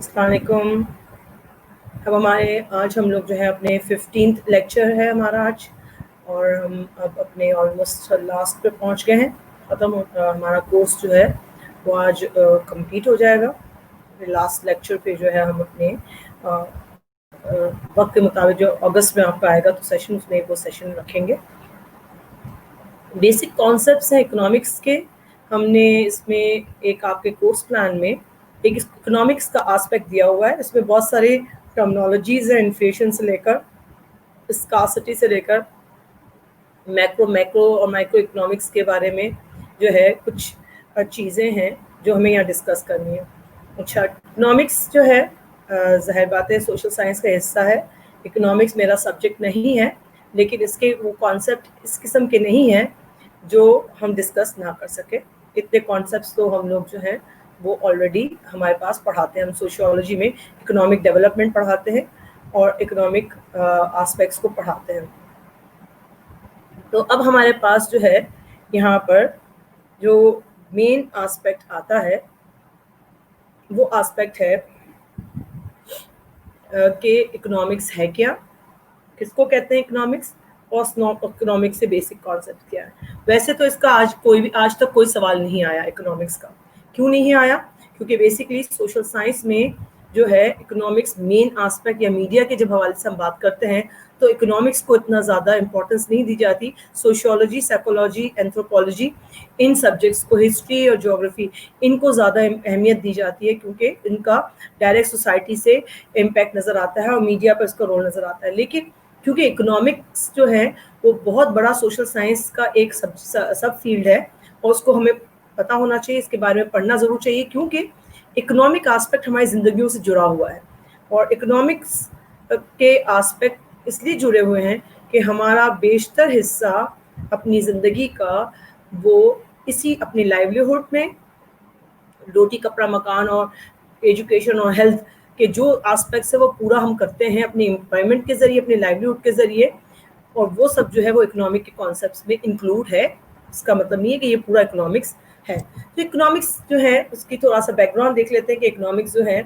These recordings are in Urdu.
السلام علیکم. اب آج ہم لوگ جو ہے اپنے 15th لیکچر ہے ہمارا آج, اور ہم اب اپنے آلموسٹ لاسٹ پہ پہنچ گئے ہیں. ہمارا کورس جو ہے وہ آج کمپلیٹ ہو جائے گا. لاسٹ لیکچر پہ جو ہے ہم اپنے وقت کے مطابق جو اگست میں آپ کا آئے گا تو سیشن, اس میں وہ سیشن رکھیں گے. بیسک کانسیپٹس ہیں اکنامکس کے. ہم نے اس میں ایک آپ کے کورس پلان میں ایک اکنامکس کا آسپیکٹ دیا ہوا ہے. اس میں بہت ساری ٹرمنالوجیز ہیں, انفلیشن سے لے کر اسکاسٹی سے لے کر میکرو اور مائکرو اکنامکس کے بارے میں جو ہے کچھ چیزیں ہیں جو ہمیں یہاں ڈسکس کرنی ہے. اچھا, اکنامکس جو ہے ظاہر بات ہے سوشل سائنس کا حصہ ہے. اکنامکس میرا سبجیکٹ نہیں ہے, لیکن اس کے وہ کانسیپٹ اس قسم کے نہیں ہیں جو ہم ڈسکس نہ کر سکے. اتنے کانسیپٹس تو ہم لوگ جو ہیں وہ آلریڈی ہمارے پاس پڑھاتے ہیں. ہم سوشیولوجی میں اکنامک ڈیولپمنٹ پڑھاتے ہیں اور اکنامک آسپیکٹس کو پڑھاتے ہیں. تو اب ہمارے پاس جو ہے یہاں پر جو مین آسپیکٹ آتا ہے وہ آسپیکٹ ہے کہ اکنامکس ہے کیا, کس کو کہتے ہیں اکنامکس, اور اکنامکس سے بیسک کانسیپٹ کیا ہے. ویسے تو اس کا آج تک کوئی سوال نہیں آیا اکنامکس کا. کیوں نہیں آیا؟ کیونکہ بیسکلی سوشل سائنس میں جو ہے اکنامکس مین آسپیکٹ یا میڈیا کے جب حوالے سے ہم بات کرتے ہیں تو اکنامکس کو اتنا زیادہ امپورٹنس نہیں دی جاتی. سوشیولوجی, سائیکولوجی, اینتھروپولوجی, ان سبجیکٹس کو, ہسٹری اور جغرافی, ان کو زیادہ اہمیت دی جاتی ہے کیونکہ ان کا ڈائریکٹ سوسائٹی سے امپیکٹ نظر آتا ہے اور میڈیا پر اس کا رول نظر آتا ہے. لیکن کیونکہ اکنامکس جو ہے وہ بہت بڑا سوشل سائنس کا ایک سب فیلڈ ہے اور اس کو ہمیں پتہ ہونا چاہیے, اس کے بارے میں پڑھنا ضرور چاہیے, کیونکہ اکنامک آسپیکٹ ہماری زندگیوں سے جڑا ہوا ہے. اور اکنامکس کے آسپیکٹ اس لیے جڑے ہوئے ہیں کہ ہمارا بیشتر حصہ اپنی زندگی کا وہ اسی اپنی لائیولیہوڈ میں, روٹی کپڑا مکان اور ایجوکیشن اور ہیلتھ کے جو آسپیکٹس ہے وہ پورا ہم کرتے ہیں اپنی امپلائمنٹ کے ذریعے, اپنے لائیولیہوڈ کے ذریعے, اور وہ سب جو ہے وہ اکنامک کے کانسیپٹس میں انکلوڈ ہے. اس کا مطلب نہیں ہے کہ یہ پورا اکنامکس ہے. تو اکنامکس جو ہے اس کی تھوڑا سا بیک گراؤنڈ دیکھ لیتے ہیں کہ اکنامکس جو ہے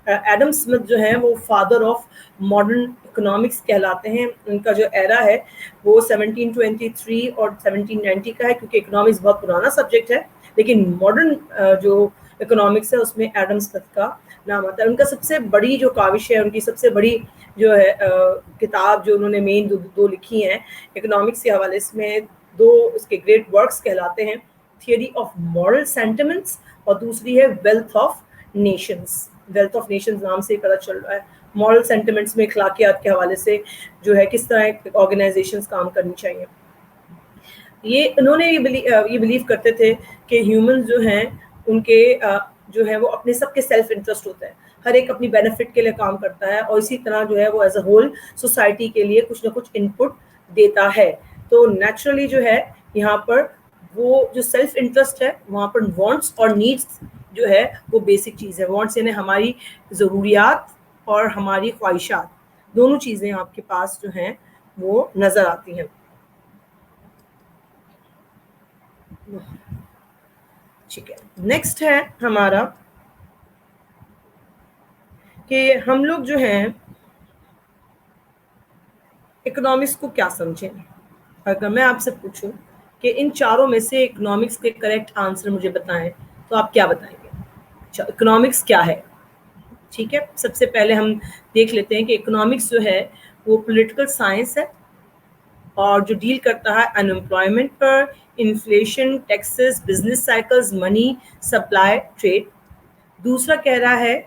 ایڈم اسمتھ جو ہیں وہ فادر آف ماڈرن اکنامکس کہلاتے ہیں. ان کا جو ایرا ہے وہ 1723 اور 1790 کا ہے, کیونکہ اکنامکس بہت پرانا سبجیکٹ ہے, لیکن ماڈرن جو اکنامکس ہے اس میں ایڈم اسمتھ کا نام آتا ہے. ان کا سب سے بڑی جو کاوش ہے, ان کی سب سے بڑی جو ہے کتاب جو انہوں نے مین دو لکھی ہیں اکنامکس کے حوالے سے, میں دو اس کے گریٹ ورکس کہلاتے ہیں, تھیوری آف مورل سینٹیمنٹس اور دوسری ہے wealth of nations. Wealth of nations نام سے ہی پتہ چل رہا ہے. مورل سینٹیمنٹس میں اخلاقیات کے حوالے سے جو ہے کس طرح آرگنائزیشنز کام کرنی چاہیے. انہوں نے یہ بلیو کرتے تھے کہ ہیومنز جو ہیں ان کے جو ہے وہ اپنے سب کے سیلف انٹرسٹ ہوتا ہے, ہر ایک اپنی بینیفٹ کے لیے کام کرتا ہے, اور اسی طرح جو ہے وہ ایز اے ہول سوسائٹی کے لیے کچھ نہ کچھ ان پٹ دیتا ہے. تو نیچرلی جو ہے یہاں پر وہ جو سیلف انٹرسٹ ہے وہاں پر وانٹس اور نیڈس جو ہے وہ بیسک چیز ہے. وانٹس یعنی ہماری ضروریات اور ہماری خواہشات, دونوں چیزیں آپ کے پاس جو ہیں وہ نظر آتی ہیں. ٹھیک ہے, نیکسٹ ہے ہمارا کہ ہم لوگ جو ہیں اکنامکس کو کیا سمجھیں. اگر میں آپ سے پوچھوں کہ ان چاروں میں سے اکنامکس کے کریکٹ آنسر مجھے بتائیں تو آپ کیا بتائیں گے؟ اچھا, اکنامکس کیا ہے؟ ٹھیک ہے, سب سے پہلے ہم دیکھ لیتے ہیں کہ اکنامکس جو ہے وہ پولیٹیکل سائنس ہے اور جو ڈیل کرتا ہے انمپلائمنٹ پر, انفلیشن, ٹیکسز, بزنس سائیکلز, منی, سپلائی, ٹریڈ. دوسرا کہہ رہا ہے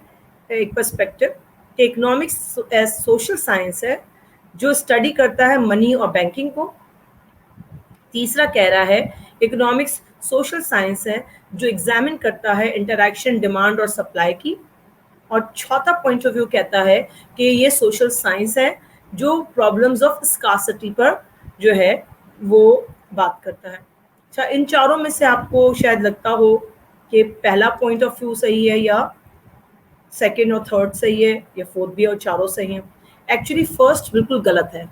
ایک پرسپیکٹو کہ اکنامکس سوشل سائنس ہے جو اسٹڈی کرتا ہے منی اور بینکنگ کو. تیسرا کہہ رہا ہے اکنامکس سوشل سائنس ہے جو ایگزامن کرتا ہے انٹریکشن, ڈیمانڈ اور سپلائی کی. اور چوتھا پوائنٹ آف ویو کہتا ہے کہ یہ سوشل سائنس ہے جو پرابلمز آف اسکارسٹی پر جو ہے وہ بات کرتا ہے. اچھا, ان چاروں میں سے آپ کو شاید لگتا ہو کہ پہلا پوائنٹ آف ویو صحیح ہے یا سیکنڈ اور تھرڈ صحیح ہے یا فورتھ بھی اور چاروں صحیح ہیں. ایکچولی فرسٹ بالکل غلط ہے.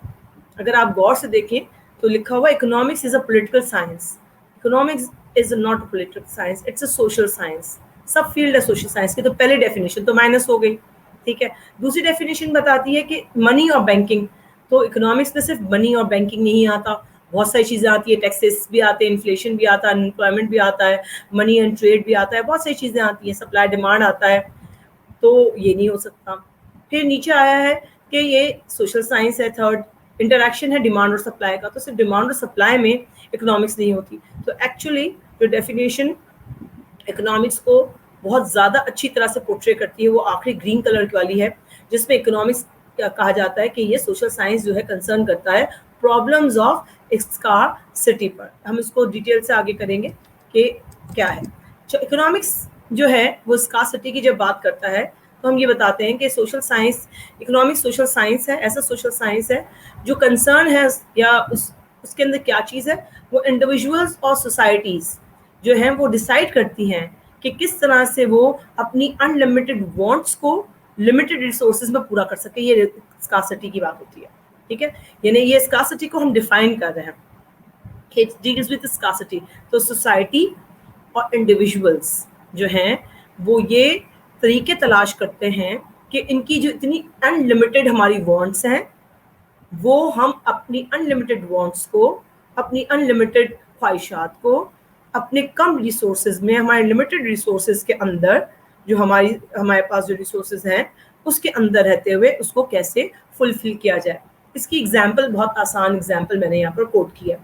اگر آپ غور سے دیکھیں تو لکھا ہوا economics is a political science. Economics is not a political science, it's a social science. Sub field ہے سوشل سائنس کی, تو پہلے ڈیفینیشن تو مائنس ہو گئی. ٹھیک ہے. دوسری ڈیفینیشن بتاتی ہے کہ منی اور بینکنگ. تو اکنامکس میں صرف منی اور بینکنگ نہیں آتا, بہت ساری چیزیں آتی ہے, ٹیکسز بھی آتے ہیں, انفلیشن بھی آتا ہے, انپلائمنٹ بھی آتا ہے, منی اینڈ ٹریڈ بھی آتا ہے, بہت ساری چیزیں آتی ہیں, سپلائی ڈیمانڈ آتا ہے. تو یہ نہیں ہو سکتا. پھر نیچے آیا ہے کہ یہ سوشل سائنس ہے. تھرڈ انٹریکشن ہے ڈیمانڈ اور سپلائی کا. تو صرف ڈیمانڈ اور سپلائی میں اکنامکس نہیں ہوتی. تو ایکچولی جو ڈیفینیشن اکنامکس کو بہت زیادہ اچھی طرح سے پورٹری کرتی ہے وہ آخری گرین کلر والی ہے, جس میں اکنامکس کہا جاتا ہے کہ یہ سوشل سائنس جو ہے کنسرن کرتا ہے پرابلمز آف اسکارسٹی پر. ہم اس کو ڈیٹیل سے آگے کریں گے کہ کیا ہے. اکنامکس جو ہے وہ اسکارسٹی کی جب بات کرتا ہے تو ہم یہ بتاتے ہیں کہ social science, economics social science ہے, ایسا سوشل سائنس ہے جو کنسرن ہے یا اس کے اندر کیا چیز ہے, وہ انڈیویژولز اور سوسائٹیز جو ہیں وہ ڈیسائیڈ کرتی ہیں کہ کس طرح سے وہ اپنی ان لمیٹڈ وانٹس کو لمیٹڈ ریسورسز میں پورا کر سکے. یہ اسکارسٹی کی بات ہوتی ہے. ٹھیک ہے, یعنی یہ اسکارسٹی کو ہم ڈیفائن کر رہے ہیں کہ ڈیلز وتھ اسکارسٹی. تو سوسائٹی اور انڈیویژولز جو ہیں وہ یہ طریقے تلاش کرتے ہیں کہ ان کی جو اتنی ان لمیٹڈ ہماری وانٹس ہیں وہ ہم اپنی ان لمیٹڈ وانٹس کو, اپنی ان لمیٹڈ خواہشات کو اپنے کم ریسورسز میں, ہمارے لمیٹڈ ریسورسز کے اندر جو ہمارے پاس جو ریسورسز ہیں اس کے اندر رہتے ہوئے اس کو کیسے فلفل کیا جائے. اس کی ایگزامپل بہت آسان ایگزامپل میں نے یہاں پر کوٹ کی ہے.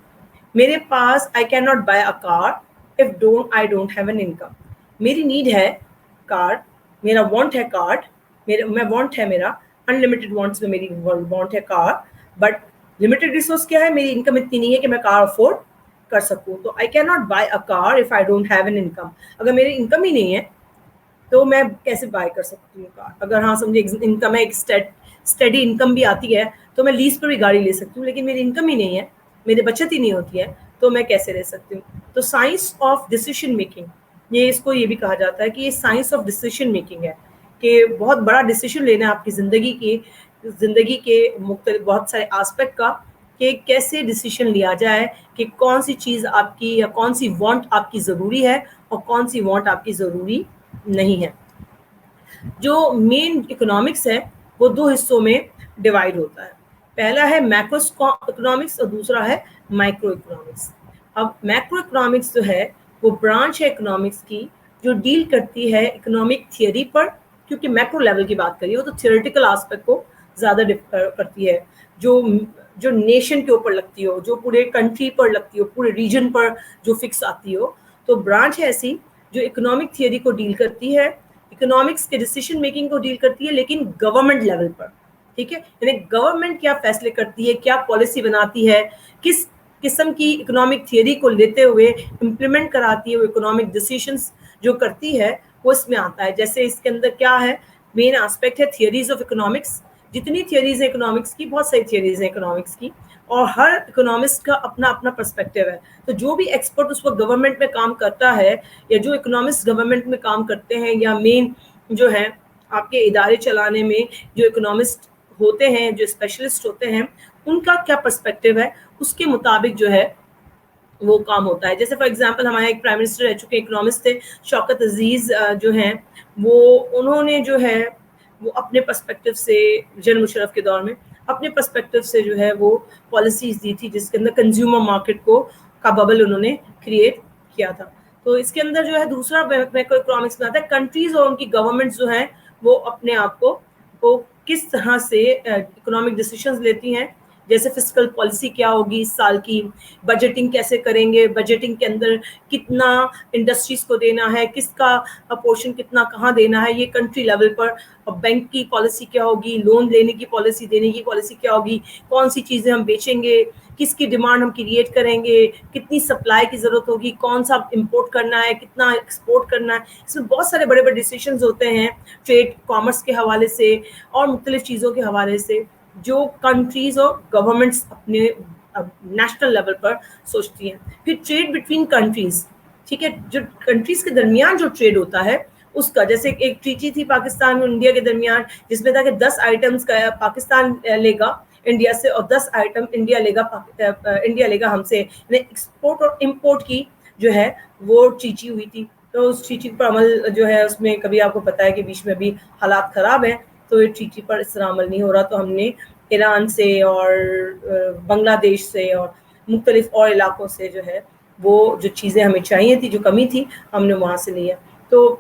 میرے پاس I cannot buy a car if I don't have an income. میری نیڈ ہے کار, میرا وانٹ ہے کار, میں وانٹ ہے میرا انلمیٹڈ وانٹس میں میری وانٹ ہے کار, بٹ لمیٹڈ ریسورس کیا ہے, میری انکم اتنی نہیں ہے کہ میں کار افورڈ کر سکوں. تو I cannot buy a car if I don't have an income. اگر میری انکم ہی نہیں ہے تو میں کیسے بائی کر سکتی ہوں کار. اگر ہاں سمجھے انکم ہے, ایک اسٹڈی انکم بھی آتی ہے تو میں لیز پہ بھی گاڑی لے سکتی ہوں, لیکن میری انکم ہی نہیں ہے, میری بچت ہی نہیں ہوتی ہے, تو میں کیسے لے سکتی ہوں. تو سائنس آف ڈیسیشن میکنگ, یہ اس کو یہ بھی کہا جاتا ہے کہ یہ سائنس آف ڈیسیشن میکنگ ہے کہ بہت بڑا ڈیسیشن لینا ہے آپ کی زندگی کے مختلف بہت سارے آسپیکٹ کا, کہ کیسے ڈیسیشن لیا جائے کہ کون سی چیز آپ کی یا کون سی وانٹ آپ کی ضروری ہے اور کون سی وانٹ آپ کی ضروری نہیں ہے. جو مین اکنامکس ہے وہ دو حصوں میں ڈیوائڈ ہوتا ہے. پہلا ہے میکرو اکنامکس اور دوسرا ہے مائکرو اکنامکس. اب میکرو اکنامکس جو ہے وہ برانچ ہے اکنامکس کی جو ڈیل کرتی ہے اکنامک تھیوری پر, کیونکہ میکرو لیول کی بات کریے وہ تو تھیوریٹیکل آسپیکٹ کو زیادہ کرتی ہے, جو نیشن کے اوپر لگتی ہو, جو پورے کنٹری پر لگتی ہو, پورے ریجن پر جو فکس آتی ہو. تو برانچ ہے ایسی جو اکنامک تھیوری کو ڈیل کرتی ہے, اکنامکس کے ڈیسیشن میکنگ کو ڈیل کرتی ہے, لیکن گورنمنٹ لیول پر. ٹھیک ہے, یعنی گورنمنٹ کیا فیصلے کرتی ہے, کیا پالیسی بناتی ہے, کس قسم کی اکنامک تھیوری کو لیتے ہوئے امپلیمنٹ کراتی ہے, وہ اکنامک ڈیسیشنز جو کرتی ہے وہ اس میں آتا ہے. جیسے اس کے اندر کیا ہے, مین آسپیکٹ ہے تھیوریز آف اکنامکس. جتنی تھیوریز ہیں اکنامکس کی, بہت ساری تھیوریز ہیں اکنامکس کی, اور ہر اکنامسٹ کا اپنا اپنا پرسپیکٹو ہے. تو جو بھی ایکسپرٹ اس وقت گورنمنٹ میں کام کرتا ہے, یا جو اکنامسٹ گورنمنٹ میں کام کرتے ہیں, یا مین جو ہے آپ کے ادارے چلانے میں جو اکنامسٹ ہوتے ہیں, جو اسپیشلسٹ ہوتے ہیں, ان کا کیا پرسپیکٹو ہے, اس کے مطابق جو ہے وہ کام ہوتا ہے. جیسے فار ایگزامپل ہمارے ایک پرائم منسٹر رہ چکے اکنامسٹ تھے, شوکت عزیز جو ہیں, انہوں نے جو ہے وہ اپنے پرسپیکٹو سے جنرل مشرف کے دور میں اپنے پرسپیکٹو سے جو ہے وہ پالیسیز دی تھی, جس کے اندر کنزیومر مارکیٹ کا ببل انہوں نے کریٹ کیا تھا. تو اس کے اندر جو ہے دوسرا میکرو اکنامکس میں آتا ہے کنٹریز اور ان کی گورنمنٹس جو ہیں وہ اپنے آپ کو کس طرح سے اکنامک ڈیسیشنز لیتی ہیں. جیسے فسکل پالیسی کیا ہوگی اس سال کی, بجٹنگ کیسے کریں گے, بجٹنگ کے اندر کتنا انڈسٹریز کو دینا ہے, کس کا پورشن کتنا کہاں دینا ہے, یہ کنٹری لیول پر. اور بینک کی پالیسی کیا ہوگی, لون لینے کی پالیسی, دینے کی پالیسی کیا ہوگی, کون سی چیزیں ہم بیچیں گے, کس کی ڈیمانڈ ہم کریٹ کریں گے, کتنی سپلائی کی ضرورت ہوگی, کون سا امپورٹ کرنا ہے, کتنا ایکسپورٹ کرنا ہے. اس میں بہت سارے بڑے بڑے ڈیسیشنز ہوتے ہیں ٹریڈ کامرس کے حوالے سے اور مختلف چیزوں کے حوالے سے, جو کنٹریز اور گورنمنٹس اپنے نیشنل لیول پر سوچتی ہیں. پھر ٹریڈ بٹوین کنٹریز, ٹھیک ہے, جو کنٹریز کے درمیان جو ٹریڈ ہوتا ہے اس کا, جیسے ایک ٹریٹی تھی پاکستان اور انڈیا کے درمیان جس میں تھا کہ 10 آئٹمس کا پاکستان لے گا انڈیا سے اور 10 آئٹم انڈیا لے گا ہم سے, یعنی ایکسپورٹ اور امپورٹ کی جو ہے وہ ٹریٹی ہوئی تھی. تو اس ٹریٹی پر عمل جو ہے اس میں کبھی آپ کو پتا ہے کہ بیچ میں بھی حالات خراب ہیں, تو یہ ٹریٹی پر اس طرح عمل نہیں ہو رہا, تو ہم نے ایران سے اور بنگلہ دیش سے اور مختلف اور علاقوں سے جو ہے وہ جو چیزیں ہمیں چاہیے تھی, جو کمی تھی, ہم نے وہاں سے لی ہے. تو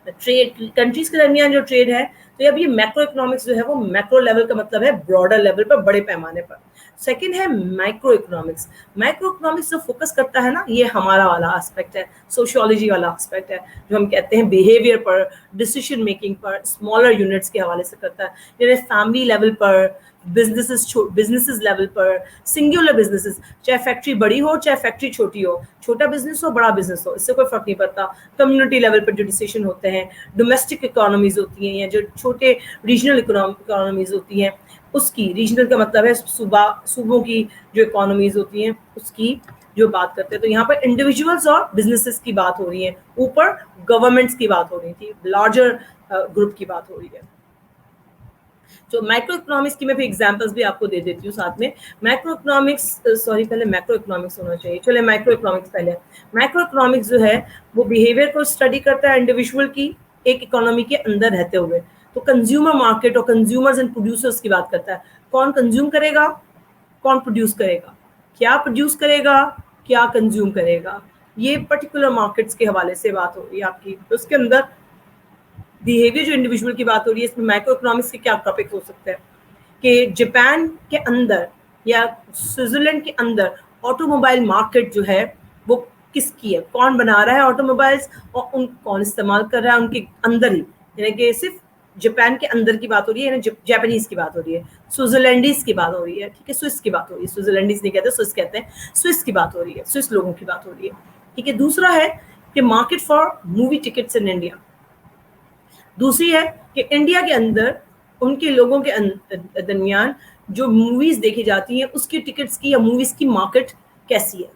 ٹریڈ کنٹریز کے درمیان جو ٹریڈ ہے, تو اب یہ میکرو اکنامکس جو ہے وہ میکرو لیول کا مطلب ہے براڈر لیول پر, بڑے پیمانے پر. سیکنڈ ہے مائکرو اکنامکس. مائکرو اکنامکس جو فوکس کرتا ہے نا, یہ ہمارا والا اسپیکٹ ہے, سوشیولوجی والا اسپیکٹ ہے, جو ہم کہتے ہیں بیہیویئر پر, ڈیسیشن میکنگ پر, اسمالر یونٹس کے حوالے سے کرتا ہے, یعنی فیملی لیول پر, بزنسز لیول پر, سنگولر بزنسز, چاہے فیکٹری بڑی ہو چاہے فیکٹری چھوٹی ہو, چھوٹا بزنس ہو بڑا بزنس ہو, اس سے کوئی فرق نہیں پڑتا. کمیونٹی لیول پر جو ڈیسیشن ہوتے ہیں, ڈومیسٹک اکانومیز ہوتی ہیں یا جو چھوٹے ریجنل اکانومیز ہوتی ہیں, اس کی, ریجنل کا مطلب ہے صوبوں کی جو اکانومیز ہوتی ہیں اس کی جو بات کرتے ہیں. تو یہاں پر انڈیویجولس اور بزنسز کی بات ہو رہی ہے, اوپر گورنمنٹس کی بات ہو رہی تھی, لارجر گروپ کی بات ہو رہی ہے. جو مائکرو اکنامکس کی میں بھی ایگزامپلس بھی آپ کو دے دیتی ہوں ساتھ میں. مائکرو اکنامکس, سوری پہلے میکرو اکنامکس ہونا چاہیے, چلے مائکرو اکنامکس پہلے. مائکرو اکنامکس جو ہے وہ بیہیویئر کو اسٹڈی کرتا ہے انڈیویجول کی ایک اکانومی کے اندر رہتے ہوئے. تو کنزیومر مارکیٹ اور کنزیومرز اینڈ پروڈیوسرز کی بات کرتا ہے, کون کنزیوم کرے گا, کون پروڈیوس کرے گا, کیا پروڈیوس کرے گا, کیا کنزیوم کرے گا, یہ پرٹیکولر مارکیٹس کے حوالے سے بات ہو رہی ہے آپ کی. تو اس کے اندر بیہیویئر جو انڈیویجول کی بات ہو رہی ہے, اس میں مائکرو اکنامکس کے کیا ٹاپک ہو سکتے ہیں کہ جاپان کے اندر یا سوئٹزرلینڈ کے اندر آٹو موبائل مارکیٹ جو ہے وہ کس کی ہے, کون بنا رہا ہے آٹو موبائلس, اور ان کون استعمال کر رہا ہے ان کے اندر ہی, یعنی کہ صرف جاپان کے اندر کی بات ہو رہی ہے, یعنی جاپانیز کی بات ہو رہی ہے, سوئٹزرلینڈیز کی بات ہو رہی ہے, ٹھیک ہے, سوئس کی بات ہو رہی ہے, سوئٹزرلینڈیز نہیں کہتے, سوئس کہتے ہیں, سوئس کی بات ہو رہی ہے, سوئس لوگوں کی بات ہو رہی ہے, ٹھیک ہے. دوسرا ہے کہ market for movie tickets in India. دوسری ہے کہ انڈیا کے اندر ان کے لوگوں کے درمیان جو موویز دیکھی جاتی ہیں اس کی ٹکٹس کی یا موویز کی مارکیٹ کیسی ہے,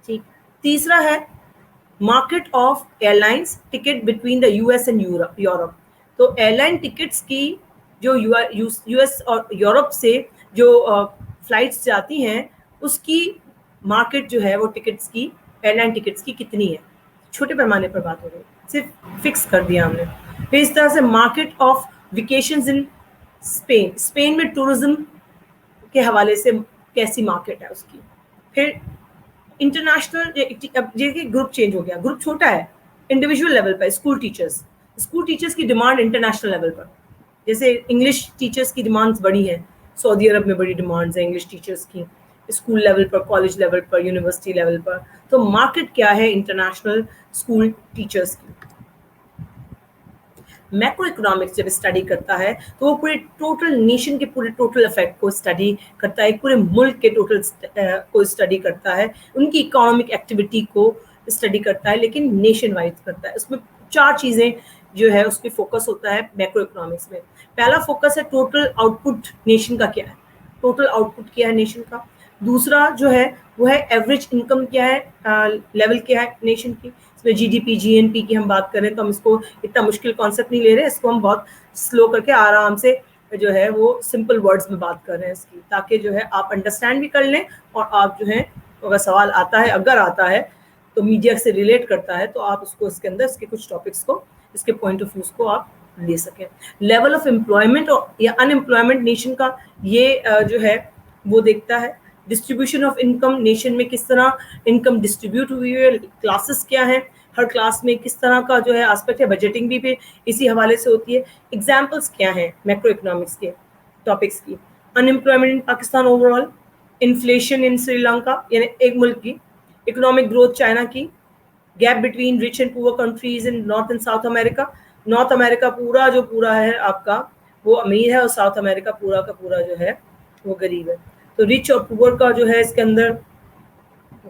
ٹھیک. تیسرا ہے market of airlines ticket between the U S and Europe. تو ایئر لائن ٹکٹس کی جو یو ایس اور یورپ سے جو فلائٹس جاتی ہیں اس کی مارکیٹ جو ہے وہ ٹکٹس کی, ایئر لائن ٹکٹس کی کتنی ہے, چھوٹے پیمانے پر بات ہو رہی ہے, صرف فکس کر دیا ہم نے. پھر اس طرح سے market of vacations in Spain, Spain میں ٹورزم کے حوالے سے کیسی مارکیٹ ہے اس کی. پھر انٹرنیشنل, اب یہ گروپ چینج ہو گیا, گروپ چھوٹا ہے انڈیویجول لیول پر, اسکول ٹیچرس کی ڈیمانڈ انٹرنیشنل لیول پر, جیسے انگلش ٹیچرس کی ڈیمانڈز بڑی ہیں, سعودی عرب میں بڑی ڈیمانڈز ہیں انگلش ٹیچرس کی, اسکول لیول پر, کالج لیول پر, یونیورسٹی لیول پر. تو مارکیٹ کیا ہے انٹرنیشنل اسکول ٹیچرس کی. میکرو اکنامکس جب اسٹڈی کرتا ہے تو وہ پورے ٹوٹل نیشن کے پورے ٹوٹل افیکٹ کو اسٹڈی کرتا ہے, پورے ملک کے ٹوٹل کو اسٹڈی کرتا ہے, ان کی اکنامک ایکٹیویٹی کو اسٹڈی کرتا ہے, لیکن نیشن وائز کرتا ہے. اس میں 4 چیزیں جو ہے اس پہ فوکس ہوتا ہے میکرو اکنامکس میں. پہلا فوکس ہے ٹوٹل آؤٹ پٹ نیشن کا کیا ہے, ٹوٹل آؤٹ پٹ کیا ہے نیشن کا. دوسرا جو ہے وہ ہے ایوریج انکم کیا ہے, لیول کیا ہے نیشن کی. اس میں جی ڈی پی, جی این پی کی ہم بات کریں تو ہم اس کو اتنا مشکل کانسیپٹ نہیں لے رہے, اس کو ہم بہت سلو کر کے آرام سے جو ہے وہ سمپل ورڈز میں بات کر رہے ہیں اس کی, تاکہ جو ہے آپ انڈرسٹینڈ بھی کر لیں, اور آپ جو ہے اگر سوال آتا ہے, اگر آتا ہے تو میڈیا سے ریلیٹ کرتا ہے, تو آپ اس کو اس کے اندر اس کے کچھ ٹاپکس کو, اس کے پوائنٹ آف ویوز کو آپ لے سکیں. لیول آف امپلائمنٹ یا ان امپلائمنٹ نیشن کا یہ جو ہے وہ دیکھتا ہے. ڈسٹریبیوشن آف انکم نیشن میں کس طرح انکم ڈسٹریبیوٹ ہوئی ہے, کلاسز کیا ہیں, ہر کلاس میں کس طرح کا جو ہے آسپیکٹ ہے, بجٹنگ بھی پہ اسی حوالے سے ہوتی ہے. ایگزامپلس کیا ہیں میکرو اکنامکس کے ٹاپکس کی. In employment in Pakistan over all, inflation in Sri Lanka یعنی ایک ملک کی, اکنامک گروتھ چائنا کی, gap between rich and poor countries in North and South America. North America پورا جو پورا ہے آپ کا وہ امیر ہے, اور ساؤتھ امریکہ پورا کا پورا جو ہے وہ غریب ہے. تو رچ اور پور کا جو ہے اس کے اندر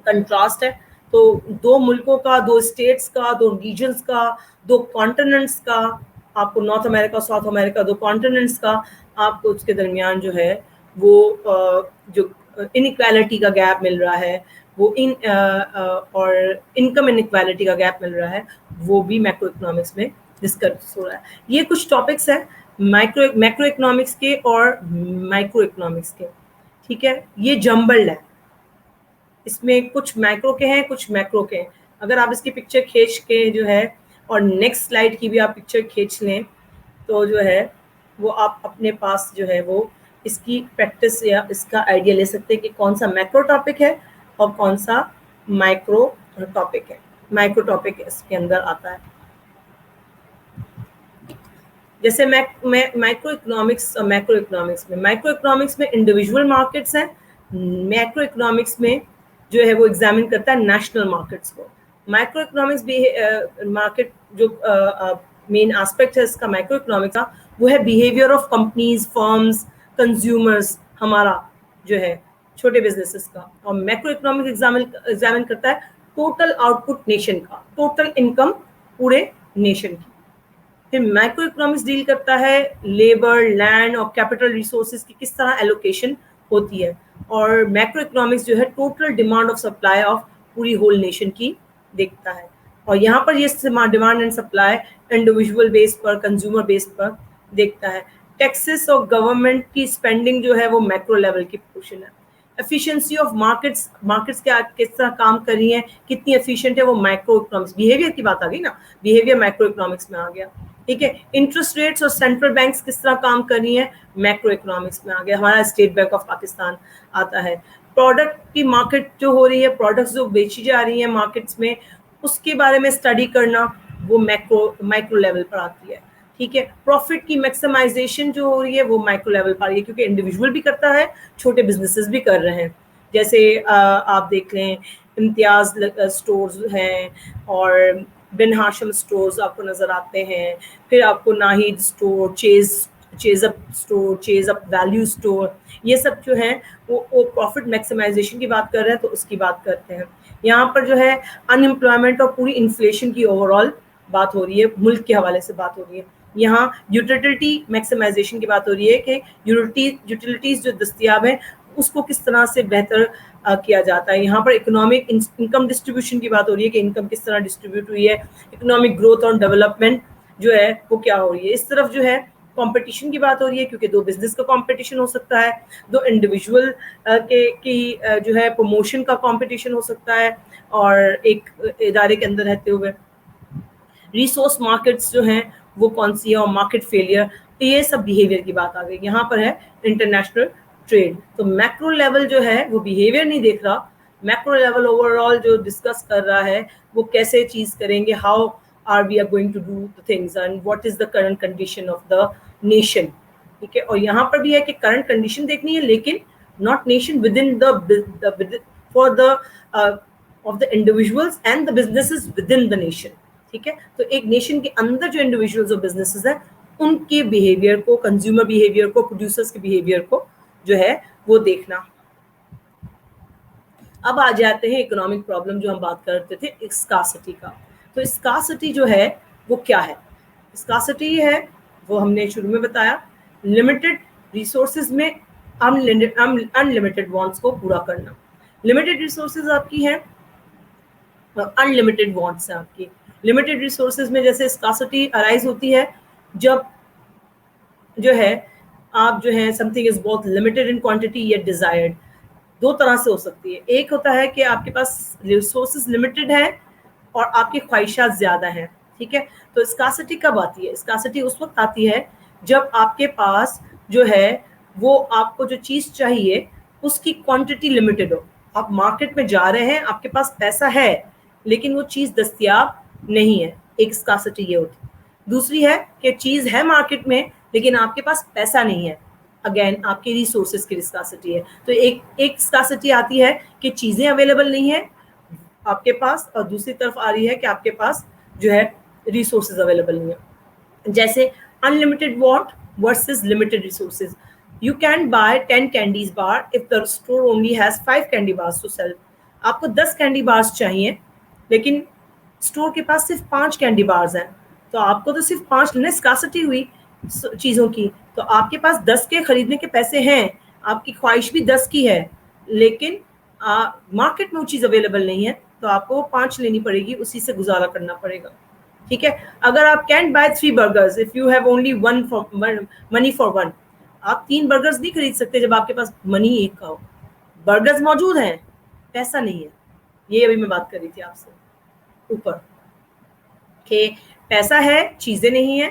کنٹراسٹ ہے. تو 2 ملکوں کا, 2 اسٹیٹس کا, 2 ریجنس کا, 2 کانٹیننٹس کا, آپ کو نارتھ امریکہ اور ساؤتھ امریکہ 2 کانٹیننٹس کا آپ کو اس کے درمیان جو ہے وہ جو انیکویلٹی کا گیپ مل رہا ہے, وہ اور انکم انیکویلٹی کا گیپ مل رہا ہے, وہ بھی میکرو اکنامکس میں ڈسکس ہو رہا ہے. یہ کچھ ٹاپکس ہیں میکرو اکنامکس کے اور مائکرو اکنامکس کے, ٹھیک ہے. یہ جمبلڈ ہے, اس میں کچھ مائکرو کے ہیں کچھ میکرو کے ہیں. اگر آپ اس کی پکچر کھینچ کے جو ہے اور نیکسٹ سلائڈ کی بھی آپ پکچر کھینچ لیں تو جو ہے وہ آپ اپنے پاس جو ہے وہ اس کی پریکٹس یا اس کا آئیڈیا لے سکتے ہیں کہ کون سا میکرو ٹاپک ہے اور کون سا مائکرو ٹاپک ہے. مائکرو ٹاپک اس کے اندر آتا ہے. جیسے مائکرو اکنامکس اور میکرو اکنامکس میں، مائکرو اکنامکس میں انڈیویجول مارکیٹس ہیں، میکرو اکنامکس میں جو ہے وہ ایگزامن کرتا ہے نیشنل مارکیٹس کو. مائکرو اکنامکس بھی مارکیٹ جو مین آسپیکٹ ہے اس کا مائکرو اکنامکس کا، وہ ہے behaviour of companies, firms, consumers, ہمارا جو ہے چھوٹے بزنسز کا. اور میکرو اکنامکس ایگزامن کرتا ہے ٹوٹل آؤٹ پٹ نیشن کا، ٹوٹل انکم پورے نیشن کی. پھر مائکرو اکنامکس ڈیل کرتا ہے لیبر، لینڈ اور کیپٹل ریسورسز کی کس طرح ایلوکیشن ہوتی ہے. اور میکرو اکنامکس جو ہے total demand of supply of پوری ہول نیشن کی دیکھتا ہے. اور یہاں پر یہ demand and supply individual base پر، کنزیومر بیس پر دیکھتا ہے. ٹیکسز اور گورنمنٹ کی اسپینڈنگ جو ہے وہ میکرو لیول کی پورشن ہے. ایفیشنسی آف مارکیٹس کیا کس طرح کام کر رہی ہیں، کتنی ایفیشینٹ ہے، وہ مائکرو اکنامکس. بیہیویئر کی بات آ گئی نا، بیہیویئر مائکرو اکنامکس میں آ گیا. ٹھیک ہے. انٹرسٹ ریٹس اور سینٹرل بینکس کس طرح کام کر رہی ہیں، میکرو اکنامکس میں آ گیا. ہمارا اسٹیٹ بینک آف پاکستان آتا ہے. پروڈکٹ کی مارکیٹ جو ہو رہی ہے، پروڈکٹس جو بیچی جا رہی ہیں مارکیٹس میں، اس کے بارے میں اسٹڈی کرنا، وہ مائکرو لیول پر آتی ہے. ٹھیک ہے. پروفٹ کی میکسیمائزیشن جو ہو رہی ہے وہ مائکرو لیول پر آ رہی ہے، کیونکہ انڈیویجول بھی کرتا ہے، چھوٹے بزنسز بھی کر رہے ہیں. جیسے آپ دیکھ لیں امتیاز اسٹورز ہیں، اور بن ہاشم اسٹورز آپ کو نظر آتے ہیں. پھر آپ کو ناہید اسٹور، چیز اپ اسٹور، چیز اپ ویلیو اسٹور، یہ سب جو ہیں وہ پروفٹ میکسیمائزیشن کی بات کر رہے ہیں تو اس کی بات کرتے ہیں. یہاں پر جو ہے ان امپلائمنٹ اور پوری انفلیشن کی اوور آل بات ہو رہی ہے، ملک کے حوالے سے بات ہو رہی ہے. یہاں یوٹیلٹی میکسیمائزیشن کی بات ہو رہی ہے کہ یوٹیلٹیز جو دستیاب ہیں اس کو کس طرح سے بہتر کیا جاتا ہے. یہاں پر اکنامک انکم ڈسٹریبیوشن کی بات ہو رہی ہے کہ انکم کس طرح ڈسٹریبیوٹ ہوئی ہے. اکنامک گروتھ اور ڈیولپمنٹ جو ہے وہ کیا ہو رہی ہے. اس طرف جو ہے کمپٹیشن کی بات ہو رہی ہے، کیونکہ دو بزنس کا کمپٹیشن ہو سکتا ہے، دو انڈیویجول کی جو ہے پروموشن کا کمپٹیشن ہو سکتا ہے، اور ایک ادارے کے اندر رہتے ہوئے. ریسورس مارکیٹس جو ہیں وہ کون سی ہے، اور مارکیٹ فیلئر، یہ سب بیہیویئر کی بات آ گئی. یہاں پر ہے انٹرنیشنل ٹریڈ. تو میکرو لیول جو ہے وہ بیہیویئر نہیں دیکھ رہا، میکرو لیول اوور آل جو ڈسکس کر رہا ہے وہ کیسے چیز کریں گے، how are we are going to do the things and what is the current condition of the nation. ٹھیک ہے. اور یہاں پر بھی ہے کہ کرنٹ کنڈیشن دیکھنی ہے، لیکن not nation within the for the of the individuals and the businesses within the nation. ٹھیک ہے. تو ایک نیشن کے اندر جو انڈیویجولز اور بزنسز ہیں ان کے بیہیویئر کو، کنزیومر بیہیویئر کو، پروڈیوسرز کے بیہیویئر کو جو ہے وہ دیکھنا. اب آ جاتے ہیں اکنامک پرابلم جو ہم بات کرتے تھے، اسکاسٹی کا. تو اسکاسٹی جو ہے وہ کیا ہے؟ اسکاسٹی ہے وہ ہم نے شروع میں بتایا، لمیٹڈ ریسورسز میں ان لمیٹڈ وانٹس کو پورا کرنا. لمیٹڈ ریسورسز آپ کی ہیں، ان لمیٹڈ وانٹس ہیں آپ کی. لمیٹڈ ریسورسز میں جیسے اسکاسٹی ارائز ہوتی ہے جب جو ہے آپ جو ہے سم تھنگ از بہت لمیٹڈ ان کوانٹٹی یا ڈیزائرڈ. دو طرح سے ہو سکتی ہے. ایک ہوتا ہے کہ آپ کے پاس ریسورسز لمیٹڈ ہیں اور آپ کی خواہشات زیادہ ہیں. ٹھیک ہے. تو اسکاسٹی کب آتی ہے؟ اسکاسٹی اس وقت آتی ہے جب آپ کے پاس جو ہے وہ آپ کو جو چیز چاہیے اس کی کوانٹٹی لمیٹڈ ہو. آپ مارکیٹ میں جا رہے ہیں، آپ کے پاس پیسہ ہے لیکن وہ چیز دستیاب نہیں ہے، ایک اسکاسٹی یہ ہوتی ہے. دوسری ہے کہ چیز ہے مارکیٹ میں لیکن آپ کے پاس پیسہ نہیں ہے، اگین آپ کے ریسورسز کی اسکاسٹی ہے. تو ایک اسکاسٹی آتی ہے کہ چیزیں اویلیبل نہیں ہیں آپ کے پاس، اور دوسری طرف آ رہی ہے کہ آپ کے پاس جو ہے ریسورسز اویلیبل نہیں ہیں. جیسے unlimited want versus limited resources. You can buy 10 candies bar if the store only has 5 candy bars to sell. آپ کو 10 کینڈی بارز چاہیے لیکن اسٹور کے پاس صرف 5 کینڈی بارز ہیں، تو آپ کو تو صرف 5 لینا. اسکاسٹی ہوئی چیزوں کی، تو آپ کے پاس 10 کے خریدنے کے پیسے ہیں، آپ کی خواہش بھی 10 کی ہے، لیکن مارکیٹ میں وہ چیز اویلیبل نہیں ہے، تو آپ کو 5 لینی پڑے گی، اسی سے گزارا کرنا پڑے گا. ٹھیک ہے. اگر آپ can buy 3 burgers if you have only money for 1. آپ 3 برگرز نہیں خرید سکتے جب آپ کے پاس منی ایک کا ہو. برگرز موجود ہیں، پیسہ نہیں ہے. یہ ابھی میں بات کر رہی تھی آپ سے اوپر کہ پیسہ ہے، چیزیں نہیں ہیں.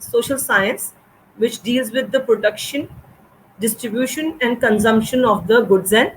social science which deals with the production, distribution and consumption of the goods and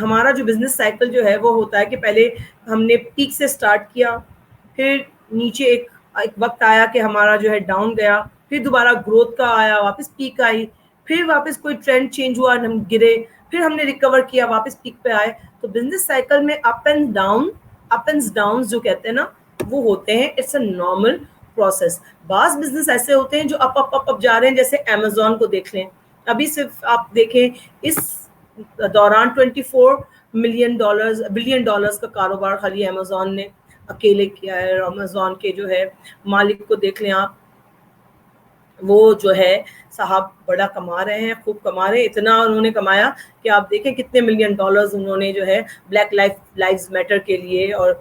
ہمارا جو بزنس سائیکل جو ہے وہ ہوتا ہے کہ پہلے ہم نے پیک سے سٹارٹ کیا, پھر نیچے ایک وقت آیا کہ ہمارا جو ہے ڈاؤن گیا, پھر دوبارہ گروتھ کا آیا, واپس پیک آئی, پھر واپس کوئی ٹرینڈ چینج ہوا, ہم گرے, پھر ہم نے ریکور کیا, واپس پیک پہ آئے. تو بزنس سائیکل میں اپ اینڈ ڈاؤن جو کہتے ہیں نا وہ ہوتے ہیں. It's a normal process. بعض بزنس ایسے ہوتے ہیں جو اپ جا رہے ہیں, جیسے امیزون کو دیکھ لیں. ابھی صرف آپ دیکھیں اس دوران $24 بلین کا کاروبار خالی امیزون نے اکیلے کیا ہے. امیزون کے جو ہے مالک کو دیکھ لیں آپ, وہ جو ہے صاحب بڑا کما رہے ہیں, خوب کما رہے ہیں. اتنا انہوں نے کمایا کہ آپ دیکھیں کتنے $1 ملین انہوں نے جو ہے بلیک لائفز میٹر کے لیے اور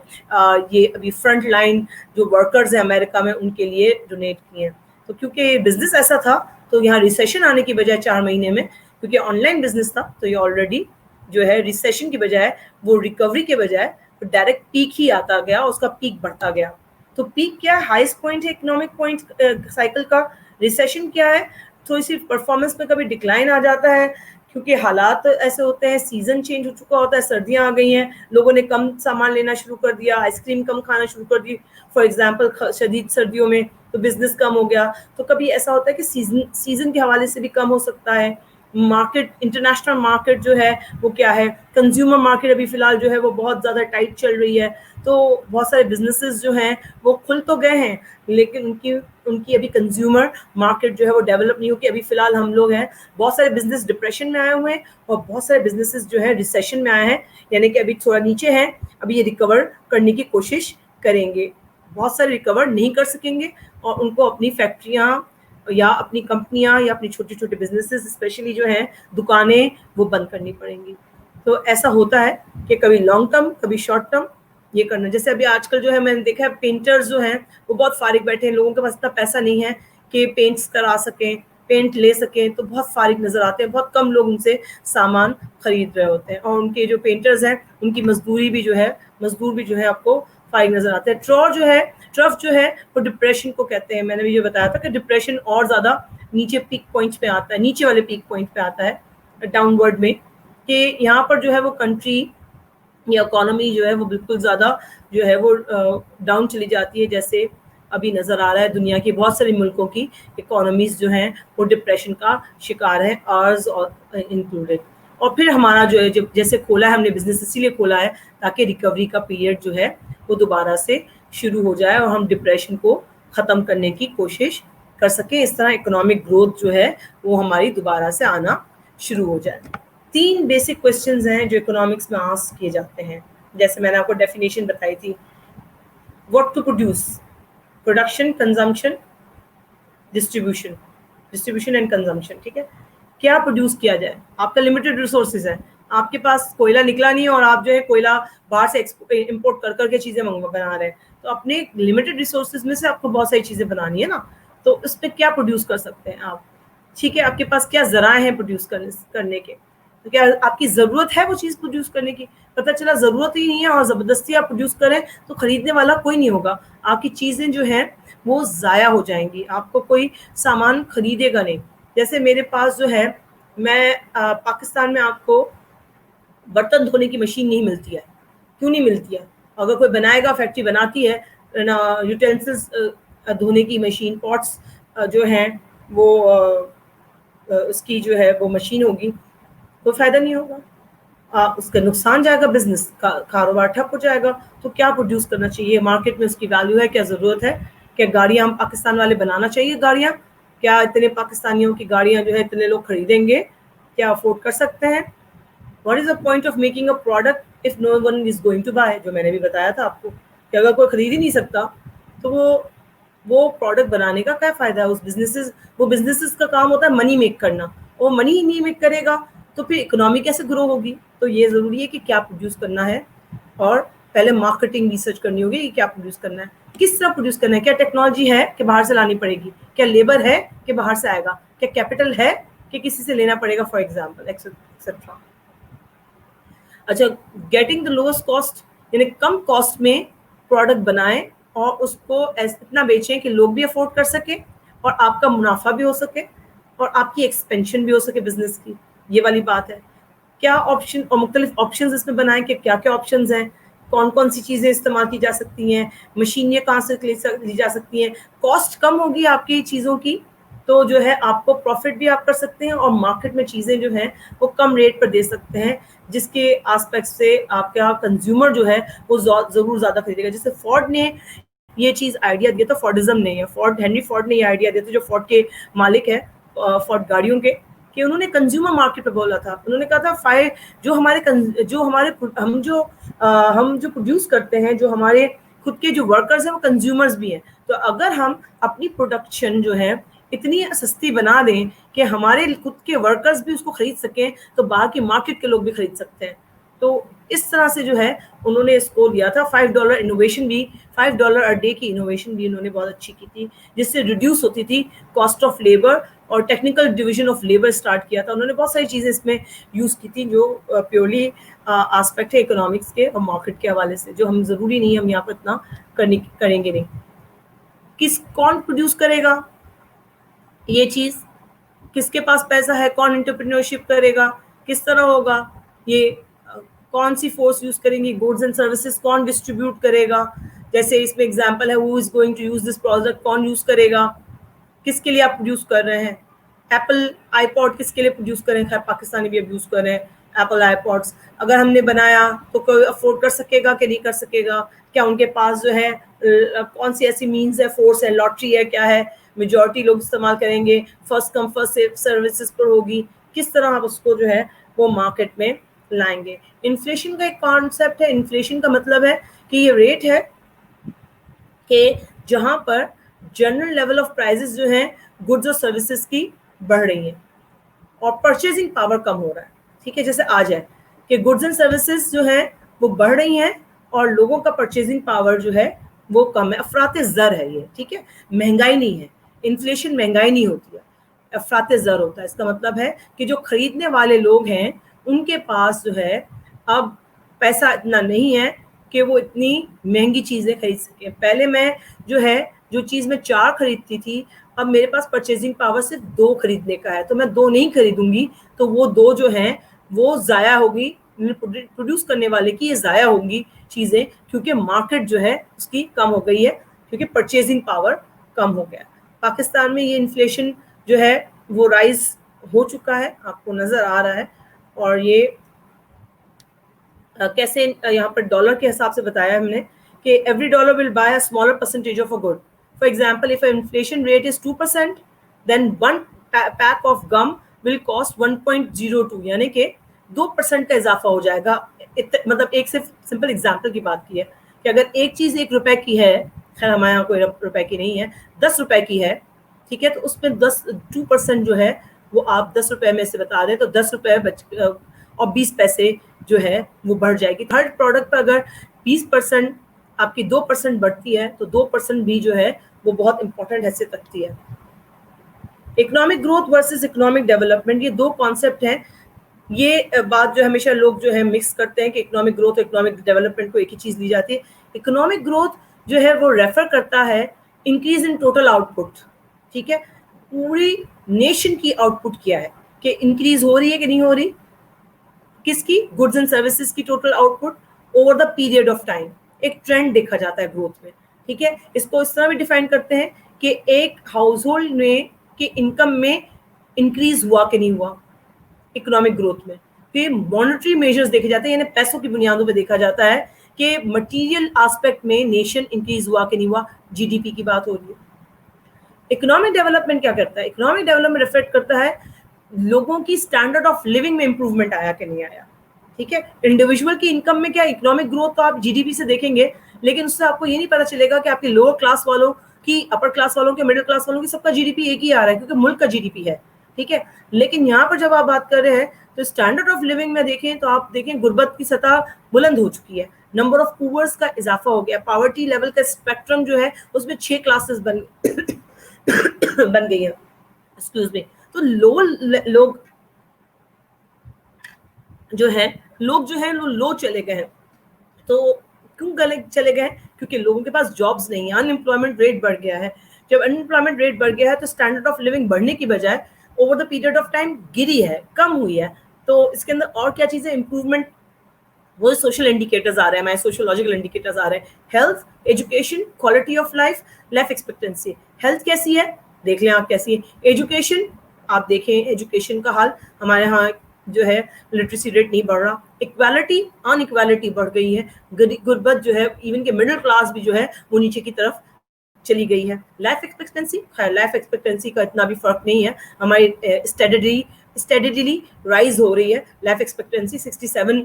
یہ ابھی فرنٹ لائن جو ورکرز ہیں امریکہ میں ان کے لیے ڈونیٹ کیے ہیں. تو کیونکہ یہ بزنس ایسا تھا تو یہاں ریسیشن آنے کی بجائے 4 مہینے میں, کیونکہ آن لائن بزنس تھا تو یہ آلریڈی جو ہے ریسیشن کی بجائے وہ ریکوری کے بجائے ڈائریکٹ پیک ہی آتا گیا, اس کا پیک بڑھتا گیا. تو پیک کیا ہے؟ ہائیسٹ پوائنٹ ہے اکنامک پوائنٹ سائیکل کا. ریسیشن کیا ہے؟ تھوڑی سی پرفارمنس میں کبھی ڈکلائن آ جاتا ہے, کیونکہ حالات ایسے ہوتے ہیں, سیزن چینج ہو چکا ہوتا ہے, سردیاں آ گئی ہیں, لوگوں نے کم سامان لینا شروع کر دیا, آئس کریم کم کھانا شروع کر دی فار ایگزامپل شدید سردیوں میں, تو بزنس کم ہو گیا. تو کبھی ایسا ہوتا ہے کہ سیزن کے حوالے سے بھی کم ہو سکتا ہے. مارکیٹ, انٹرنیشنل مارکیٹ جو ہے وہ کیا ہے, کنزیومر مارکیٹ ابھی فی الحال جو ہے وہ بہت زیادہ ٹائٹ چل رہی ہے. تو بہت سارے بزنسز جو ہیں وہ کھل تو گئے ہیں, لیکن ان کی ابھی کنزیومر مارکیٹ جو ہے وہ ڈیولپ نہیں ہوگی. ابھی فی الحال ہم لوگ ہیں, بہت سارے بزنس ڈپریشن میں آئے ہوئے ہیں اور بہت سارے بزنسز جو ہیں ریسیشن میں آئے ہیں, یعنی کہ ابھی تھوڑا نیچے ہیں, ابھی یہ ریکور کرنے کی کوشش کریں گے. بہت سارے ریکور نہیں کر سکیں گے اور ان کو اپنی فیکٹریاں یا اپنی کمپنیاں یا اپنی چھوٹے چھوٹے بزنسز اسپیشلی جو ہیں دکانیں وہ بند کرنی پڑیں گی. تو ایسا ہوتا ہے کہ کبھی لانگ ٹرم کبھی شارٹ ٹرم یہ کرنا. جیسے ابھی آج کل جو ہے میں نے دیکھا ہے پینٹرز جو ہیں وہ بہت فارغ بیٹھے ہیں, لوگوں کے پاس اتنا پیسہ نہیں ہے کہ پینٹس کرا سکیں, پینٹ لے سکیں, تو بہت فارغ نظر آتے ہیں. بہت کم لوگ ان سے سامان خرید رہے ہوتے ہیں, اور ان کے جو پینٹرز ہیں ان کی مزدور بھی جو ہے آپ کو فارغ نظر آتے ہیں. ٹرف جو ہے وہ ڈپریشن کو کہتے ہیں. میں نے بھی یہ بتایا تھا کہ ڈپریشن اور زیادہ نیچے پیک پوائنٹس پہ آتا ہے, نیچے والے پیک پوائنٹ پہ آتا ہے ڈاؤن ورڈ میں, کہ یہاں پر جو ہے وہ کنٹری یا اکانومی جو ہے وہ بالکل زیادہ جو ہے وہ ڈاؤن چلی جاتی ہے. جیسے ابھی نظر آ رہا ہے دنیا کے بہت سارے ملکوں کی اکانومیز جو ہیں وہ ڈپریشن کا شکار ہیں, آرز انکلوڈیڈ. اور پھر ہمارا جو ہے جیسے کھولا ہے ہم نے بزنس اسی لیے کھولا ہے تاکہ ریکوری کا پیریڈ جو ہے وہ دوبارہ سے شروع ہو جائے اور ہم ڈپریشن کو ختم کرنے کی کوشش کر سکیں. اس طرح اکنامک گروتھ جو ہے وہ ہماری دوبارہ سے آنا شروع ہو جائے. 3 بیسک کوسچنز ہیں جو اکنامکس میں آسک کیے جاتے ہیں, جیسے میں نے آپ کو ڈیفینیشن بتائی تھی. What to produce, production, consumption, distribution and consumption. ٹھیک ہے, کیا پروڈیوس کیا جائے؟ آپ کا لمیٹڈ ریسورسز ہے, آپ کے پاس کوئلہ نکلا نہیں ہے اور آپ جو ہے کوئلہ باہر سے امپورٹ کر کے چیزیں بنا رہے ہیں, تو اپنے لمیٹڈ ریسورسز میں سے آپ کو بہت ساری چیزیں بنانی ہے نا, تو اس پہ کیا پروڈیوس کر سکتے ہیں آپ؟ ٹھیک ہے, آپ کے پاس کیا ذرائع ہیں پروڈیوس کرنے کے, تو کیا آپ کی ضرورت ہے وہ چیز پروڈیوس کرنے کی؟ پتہ چلا ضرورت ہی نہیں ہے اور زبردستی آپ پروڈیوس کریں تو خریدنے والا کوئی نہیں ہوگا, آپ کی چیزیں جو ہیں وہ ضائع ہو جائیں گی, آپ کو کوئی سامان خریدے گا نہیں. جیسے میرے پاس جو ہے, میں پاکستان میں آپ کو برتن دھونے کی مشین نہیں ملتی ہے. کیوں نہیں ملتی ہے؟ اگر کوئی بنائے گا, فیکٹری بناتی ہے یوٹینسلس دھونے کی مشین, پاٹس جو ہیں وہ اس کی جو ہے وہ مشین ہوگی, کوئی فائدہ نہیں ہوگا, اس کا نقصان جائے گا, بزنس کا کاروبار ٹھپ ہو جائے گا. تو کیا پروڈیوس کرنا چاہیے؟ مارکیٹ میں اس کی ویلیو ہے, کیا ضرورت ہے, کیا گاڑیاں ہم پاکستان والے بنانا چاہیے گاڑیاں, کیا اتنے پاکستانیوں کی گاڑیاں جو ہے اتنے لوگ خریدیں گے, کیا افورڈ کر سکتے ہیں؟ What is the point of making a product if no one is going to buy, جو میں نے بھی بتایا تھا آپ کو کہ اگر کوئی خرید ہی نہیں سکتا تو وہ پروڈکٹ بنانے کا کیا فائدہ ہے؟ وہ بزنسز کا کام ہوتا ہے منی میک کرنا, وہ منی ہی نہیں میک کرے گا تو پھر اکنامی کیسے گرو ہوگی؟ تو یہ ضروری ہے کہ کیا پروڈیوس کرنا ہے, اور پہلے مارکیٹنگ ریسرچ کرنی ہوگی کہ کیا پروڈیوس کرنا ہے, کس طرح پروڈیوس کرنا ہے, کیا ٹیکنالوجی ہے کہ باہر سے لانی پڑے گی, کیا لیبر ہے کہ باہر سے آئے گا, کیا کیپٹل ہے کہ کسی سے لینا پڑے گا فار ایگزامپل ایکسیٹرا. اچھا, گیٹنگ دا لوسٹ کاسٹ, یعنی کم کاسٹ میں پروڈکٹ بنائیں اور اس کو اتنا بیچیں کہ لوگ بھی افورڈ کر سکیں اور آپ کا منافع بھی ہو سکے اور آپ کی ایکسپینشن بھی ہو سکے بزنس کی. یہ والی بات ہے کیا آپشن اور مختلف آپشنز اس میں بنائے کہ کیا کیا آپشنز ہیں, کون کون سی چیزیں استعمال کی جا سکتی ہیں, مشینیں کہاں سے لی جا سکتی ہیں, کاسٹ کم ہوگی آپ کی چیزوں کی تو جو ہے آپ کو پروفٹ بھی آپ کر سکتے ہیں اور مارکیٹ میں چیزیں جو ہیں وہ کم ریٹ پر دے سکتے ہیں, جس کے آسپیکٹ سے آپ کا کنزیومر جو ہے وہ ضرور زیادہ خریدے گا. جیسے فورڈ نے یہ چیز آئیڈیا دیا تھا, فورڈزم نے, ہنری فورڈ نے یہ آئیڈیا دیا تھا جو فورڈ کے مالک ہے, فورڈ گاڑیوں کے, کہ انہوں نے کنزیومر مارکیٹ پہ بولا تھا. انہوں نے کہا تھا جو ہمارے ہم جو پروڈیوس کرتے ہیں, جو ہمارے خود کے جو ورکرز ہیں وہ کنزیومرز بھی ہیں, تو اگر ہم اپنی پروڈکشن جو ہے اتنی سستی بنا دیں کہ ہمارے خود کے ورکرز بھی اس کو خرید سکیں تو باہر کی مارکیٹ کے لوگ بھی خرید سکتے ہیں. تو اس طرح سے جو ہے انہوں نے اس کو دیا تھا. $5 انوویشن بھی, $5 ا ڈے کی انوویشن بھی انہوں نے بہت اچھی کی تھی, جس سے ریڈیوس ہوتی تھی کاسٹ آف لیبر, اور technical division of labour start کیا تھا. انہوں نے بہت ساری چیزیں اس میں یوز کی تھی جو پیورلی آسپیکٹ ہے اکنامکس کے اور مارکیٹ کے حوالے سے, جو ہم ضروری نہیں ہم یہاں پر اتنا کریں گے نہیں. کون پروڈیوس کرے گا یہ چیز, کس کے پاس پیسہ ہے, کون انٹرپرینورشپ کرے گا, کس طرح ہوگا, یہ کون سی فورس یوز کریں گی, گوڈز اینڈ سروسز کون ڈسٹریبیوٹ کرے گا. جیسے اس میں ایگزامپل ہے who is going to use this product, کون یوز کرے گا, کس کے لیے آپ پروڈیوس کر رہے ہیں. ایپل آئی پوڈ کس کے لیے پروڈیوس کر رہے ہیں, خیر پاکستانی بھی اب یوز کر رہے ہیں ایپل آئی پوڈس. اگر ہم نے بنایا تو کوئی افورڈ کر سکے گا کہ نہیں کر سکے گا, کیا ان کے پاس جو ہے کون سی ایسی مینز ہے, فورس ہے, لاٹری ہے, کیا ہے, میجورٹی لوگ استعمال کریں گے, فرسٹ کم فرسٹ سروسز پر ہوگی, کس طرح آپ اس کو جو ہے وہ مارکیٹ میں لائیں گے. انفلیشن کا ایک کانسیپٹ ہے. انفلیشن کا مطلب ہے کہ یہ ریٹ ہے کہ جہاں پر جنرل لیول آف پرائزز جو ہیں گڈز اور سروسز کی بڑھ رہی ہیں اور پرچیزنگ پاور کم ہو رہا ہے. ٹھیک ہے, جیسے آج ہے کہ گڈز اینڈ سروسز جو ہیں وہ بڑھ رہی ہیں اور لوگوں کا پرچیزنگ پاور جو ہے وہ کم ہے. افراط زر ہے یہ, ٹھیک ہے, مہنگائی نہیں ہے. انفلیشن مہنگائی نہیں ہوتی ہے, افراط زر ہوتا ہے. اس کا مطلب ہے کہ جو خریدنے والے لوگ ہیں ان کے پاس جو ہے اب پیسہ اتنا نہیں ہے کہ وہ اتنی مہنگی چیزیں خرید سکیں. پہلے میں جو ہے جو چیز میں 4 خریدتی تھی, اب میرے پاس پرچیزنگ پاور صرف 2 خریدنے کا ہے, تو میں 2 نہیں خریدوں گی, تو وہ 2 جو ہیں وہ ضائع ہوگی, پروڈیوس کرنے والے کی یہ ضائع ہوں گی چیزیں, کیونکہ مارکیٹ جو ہے اس کی کم ہو گئی ہے, کیونکہ پرچیزنگ پاور کم ہو گیا. پاکستان میں یہ انفلیشن جو ہے وہ رائز ہو چکا ہے, آپ کو نظر آ رہا ہے. اور یہ کیسے یہاں پر ڈالر کے حساب سے بتایا ہم نے کہ every dollar will buy a smaller percentage of a good. For example, if an inflation rate is 2%, then one pack of gum will cost 1.02, یعنی کہ 2% کا اضافہ ہو جائے گا. مطلب ایک صرف سمپل ایگزامپل کی بات کی ہے کہ اگر ایک چیز 1 روپے کی ہے, خیر ہمارے یہاں کوئی روپے کی نہیں ہے, 10 روپے کی ہے, ٹھیک ہے, تو اس میں 2% جو ہے وہ آپ 10 روپے میں سے بتا دیں تو 10 روپے اور 20 پیسے جو ہے وہ بڑھ جائے گی. ہر پروڈکٹ پر اگر 20% آپ کی 2% بڑھتی ہے تو 2% بھی جو ہے وہ بہت امپورٹنٹ حیثیت رکھتی ہے. Economic growth versus economic development, یہ 2 کانسیپٹ ہیں. یہ بات جو ہمیشہ لوگ جو ہے مکس کرتے ہیں کہ اکنامک گروتھ اور اکنامک ڈیولپمنٹ کو ایک ہی چیز لی جاتی ہے. اکنامک گروتھ جو ہے وہ ریفر کرتا ہے increase in total out put, ٹھیک ہے, پوری نیشن کی آؤٹ پٹ کیا ہے کہ انکریز ہو رہی ہے کہ نہیں ہو رہی, کس کی, گڈز اینڈ سروسز کی total out put over the period of time. ایک ٹرینڈ دیکھا جاتا ہے گروتھ میں, ٹھیک ہے. اس کو اس طرح بھی ڈیفائن کرتے ہیں کہ ایک ہاؤس ہولڈ میں کی انکم میں انکریز ہوا کہ نہیں ہوا اکنامک گروتھ میں. پھر مانیٹری میجرز دیکھے جاتے ہیں, یعنی پیسوں کی بنیادوں پہ دیکھا جاتا ہے کہ مٹیریل آسپیکٹ میں نیشن انکریز ہوا کہ نہیں ہوا. جی ڈی پی کی بات ہو رہی ہے. اکنامک ڈیولپمنٹ کیا کرتا ہے, اکنامک ڈیولپمنٹ ریفلیکٹ کرتا ہے لوگوں کی اسٹینڈرڈ آف لیونگ میں امپروومنٹ آیا کہ نہیں آیا, ٹھیک ہے. انڈیویجول کی انکم میں کیا اکنامک گروتھ تو آپ جی ڈی پی سے دیکھیں گے, لیکن اس سے آپ کو یہ نہیں پتا چلے گا کہ آپ کے لوور کلاس والوں کی, اپر کلاس والوں کے, مڈل کلاس والوں کی سب کا جی ڈی پی ایک ہی آ رہا ہے کیونکہ ملک کا جی ڈی پی ہے, ٹھیک ہے. لیکن یہاں پر جب آپ بات کر رہے ہیں تو اسٹینڈرڈ آف لیونگ میں دیکھیں تو آپ دیکھیں غربت کی سطح بلند ہو چکی ہے, نمبر آف پورس کا اضافہ ہو گیا, پاورٹی لیول کا اسپیکٹرم جو ہے اس میں 6 کلاسز بن گئی ہیں, ایکسکیوز می. تو لوگ جو ہے لو چلے گئے ہیں. تو کیوں چلے گئے ہیں, کیونکہ لوگوں کے پاس جابز نہیں ہیں, ان امپلائمنٹ ریٹ بڑھ گیا ہے. جب ان امپلائمنٹ ریٹ بڑھ گیا ہے تو اسٹینڈرڈ آف لیونگ بڑھنے کی بجائے over the period of time گری ہے, کم ہوئی ہے. تو اس کے اندر اور کیا چیزیں امپروومنٹ، وہ سوشل انڈیکیٹرز آ رہے ہیں ہمارے، سوشولوجیکل انڈیکیٹرز آ رہے ہیں، health, education, quality of life, life expectancy. Health کیسی ہے دیکھ لیں آپ کیسی ہے. ایجوکیشن آپ دیکھیں، ایجوکیشن کا حال ہمارے ہاں جو ہے لٹریسی ریٹ نہیں بڑھ رہا. اکویلٹی، ان اکویلٹی بڑھ گئی ہے. غربت جو ہے ایون کہ مڈل کلاس بھی جو ہے وہ نیچے کی طرف چلی گئی ہے. لائف ایکسپیکٹنسی، خیر لائف ایکسپیکٹنسی کا اتنا بھی فرق نہیں ہے، ہماری اسٹیڈیلی رائز ہو رہی ہے. لائف ایکسپیکٹنسی 67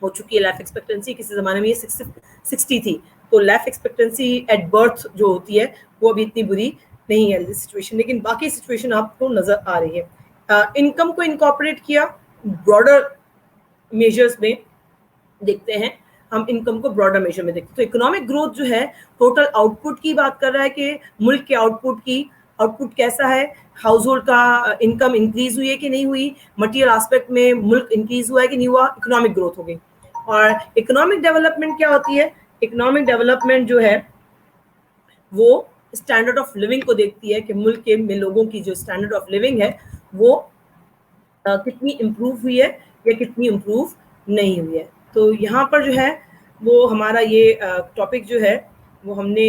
ہو چکی ہے. لائف ایکسپیکٹنسی کسی زمانے میں یہ 60 تھی. تو لائف ایکسپیکٹنسی ایٹ برتھ جو ہوتی ہے وہ ابھی اتنی بری نہیں ہے سچویشن، لیکن باقی سچویشن آپ کو نظر آ رہی ہے. انکم کو انکارپوریٹ کیا براڈر میجرز میں دیکھتے ہیں ہم، انکم کو براڈر میجر میں دیکھتے ہیں. تو اکنامک گروتھ جو ہے ٹوٹل آؤٹ پٹ کی بات کر رہا ہے کہ ملک کے آؤٹ پٹ کیسا ہے، ہاؤس ہولڈ کا انکم انکریز ہوئی ہے کہ نہیں ہوئی، مٹیریل آسپیکٹ میں ملک انکریز ہوا ہے کہ نہیں ہوا، اکنامک گروتھ ہو گئی. اور اکنامک ڈیولپمنٹ کیا ہوتی ہے؟ اکنامک ڈیولپمنٹ جو ہے وہ اسٹینڈرڈ آف لیونگ کو دیکھتی ہے کہ ملک کے میں لوگوں کی جو اسٹینڈرڈ آف لیونگ ہے وہ کتنی امپروو ہوئی ہے یا کتنی امپروو نہیں ہوئی ہے. تو یہاں پر جو ہے وہ ہمارا یہ ٹاپک جو ہے وہ ہم نے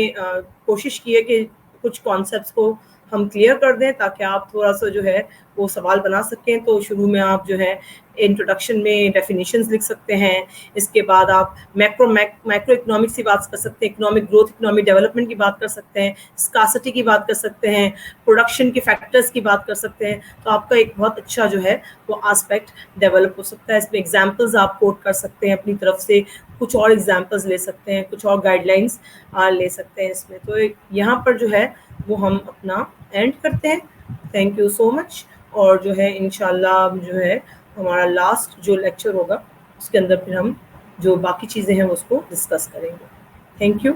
کوشش کی ہے کہ کچھ کانسیپٹس کو ہم کلیئر کر دیں تاکہ آپ تھوڑا سا جو ہے وہ سوال بنا سکیں. تو شروع میں آپ جو ہے انٹروڈکشن میں ڈیفینیشنز لکھ سکتے ہیں، اس کے بعد آپ میکرو اکنامکس کی بات کر سکتے ہیں، اکنامک گروتھ، اکنامک ڈیولپمنٹ کی بات کر سکتے ہیں، اسکاسٹی کی بات کر سکتے ہیں، پروڈکشن کے فیکٹرز کی بات کر سکتے ہیں. تو آپ کا ایک بہت اچھا جو ہے وہ آسپیکٹ ڈیولپ ہو سکتا ہے. اس میں ایگزامپلز آپ کوٹ کر سکتے ہیں اپنی طرف سے، کچھ اور ایگزامپلز لے سکتے ہیں، کچھ اور گائیڈ لائنس لے سکتے ہیں اس میں. تو یہاں پر جو ہے وہ ہم اپنا اینڈ کرتے ہیں. تھینک یو سو مچ. اور جو ہے انشاءاللہ جو ہے ہمارا لاسٹ جو لیکچر ہوگا اس کے اندر پھر ہم جو باقی چیزیں ہیں اس کو ڈسکس کریں گے. Thank you.